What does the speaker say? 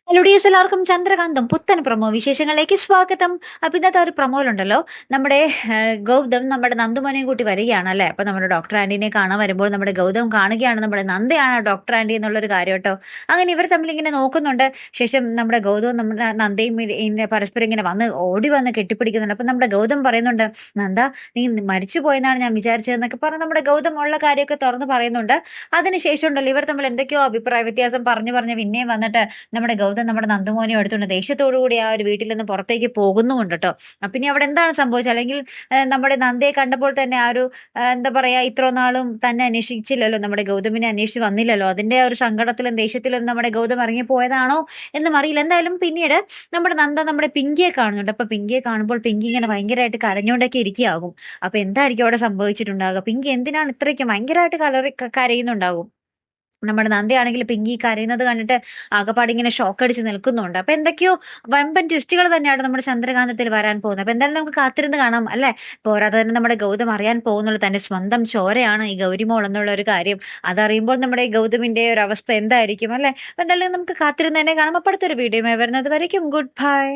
Hello dears, എല്ലാവർക്കും ചന്ദ്രകാന്തം പുത്തൻ promo വിശേഷങ്ങളിലേക്ക് സ്വാഗതം. അപ്പൊ ഇന്നത്തെ ഒരു പ്രൊമോയിലുണ്ടല്ലോ, നമ്മുടെ ഗൗതം നമ്മുടെ നന്ദുമോനെയും കൂട്ടി വരികയാണ് അല്ലെ. അപ്പൊ നമ്മുടെ ഡോക്ടർ ആന്റീനെ കാണാൻ വരുമ്പോൾ നമ്മുടെ ഗൗതം കാണുകയാണ് നമ്മുടെ നന്ദയാണ് ഡോക്ടർ ആന്റി എന്നുള്ളൊരു കാര്യം കേട്ടോ. അങ്ങനെ ഇവർ തമ്മിൽ ഇങ്ങനെ നോക്കുന്നുണ്ട്. ശേഷം നമ്മുടെ ഗൗതവും നമ്മുടെ നന്ദയും ഇങ്ങനെ പരസ്പരം ഇങ്ങനെ ഓടി വന്ന് കെട്ടിപ്പിടിക്കുന്നുണ്ട്. അപ്പൊ നമ്മുടെ ഗൗതം പറയുന്നുണ്ട്, നന്ദ നീ മരിച്ചു പോയെന്നാണ് ഞാൻ വിചാരിച്ചതെന്നൊക്കെ പറഞ്ഞ് നമ്മുടെ ഗൗതം ഉള്ള കാര്യമൊക്കെ തുറന്ന് പറയുന്നുണ്ട്. അതിനുശേഷം ഉണ്ടല്ലോ, ഇവർ തമ്മിൽ എന്തൊക്കെയോ അഭിപ്രായ വ്യത്യാസം പറഞ്ഞ് പിന്നെയും വന്നിട്ട് നമ്മുടെ ഗൗതം നമ്മുടെ നന്ദുമോനെ എടുത്തുകൊണ്ട് ദേഷ്യത്തോടു കൂടി ആ ഒരു വീട്ടിൽ നിന്ന് പുറത്തേക്ക് പോകുന്നുമുണ്ട് കേട്ടോ. പിന്നെ അവിടെ എന്താണ് സംഭവിച്ചത്, അല്ലെങ്കിൽ നമ്മുടെ നന്ദയെ കണ്ടപ്പോൾ തന്നെ ആ ഒരു എന്താ പറയാ, ഇത്ര നാളും തന്നെ അന്വേഷിച്ചില്ലല്ലോ, നമ്മുടെ ഗൗതമിനെ അന്വേഷിച്ച് വന്നില്ലല്ലോ, അതിന്റെ ആ ഒരു സങ്കടത്തിലും ദേഷ്യത്തിലും നമ്മുടെ ഗൗതം ഇറങ്ങിപ്പോയതാണോ എന്നും അറിയില്ല. എന്തായാലും പിന്നീട് നമ്മുടെ നന്ദ നമ്മുടെ പിങ്കിയെ കാണുന്നുണ്ട്. അപ്പൊ പിങ്കിയെ കാണുമ്പോൾ പിങ്കി ഇങ്ങനെ ഭയങ്കരമായിട്ട് കരഞ്ഞുകൊണ്ടൊക്കെ ഇരിക്കുകയാകും. അപ്പൊ എന്തായിരിക്കും അവിടെ സംഭവിച്ചിട്ടുണ്ടാകുക, പിങ്കി എന്തിനാണ് ഇത്രയ്ക്ക് ഭയങ്കരമായിട്ട് കരയുന്നുണ്ടാകും. നമ്മുടെ നന്ദയാണെങ്കിൽ പിങ്കി കരയുന്നത് കണ്ടിട്ട് ആകപ്പാടെ ഇങ്ങനെ ഷോക്ക് അടിച്ച് നിൽക്കുന്നുണ്ട്. അപ്പൊ എന്തൊക്കെയോ വമ്പൻ ട്വിസ്റ്റുകൾ തന്നെയാണ് നമ്മുടെ ചന്ദ്രകാന്തത്തിൽ വരാൻ പോകുന്നത്. അപ്പൊ എന്തായാലും നമുക്ക് കാത്തിരുന്ന് കാണാം അല്ലെ. പോരാതെ തന്നെ നമ്മുടെ ഗൗതം അറിയാൻ പോകുന്നുള്ളൂ തന്റെ സ്വന്തം ചോരയാണ് ഈ ഗൗരിമോൾ എന്നുള്ള ഒരു കാര്യം. അതറിയുമ്പോൾ നമ്മുടെ ഈ ഗൗതമിന്റെ ഒരു അവസ്ഥ എന്തായിരിക്കും അല്ലെ. അപ്പൊ എന്തായാലും നമുക്ക് കാത്തിരുന്ന് തന്നെ കാണാം. അപ്പൊ അടുത്തൊരു വീഡിയോ വരുന്നത് വരയ്ക്കും ഗുഡ് ബൈ.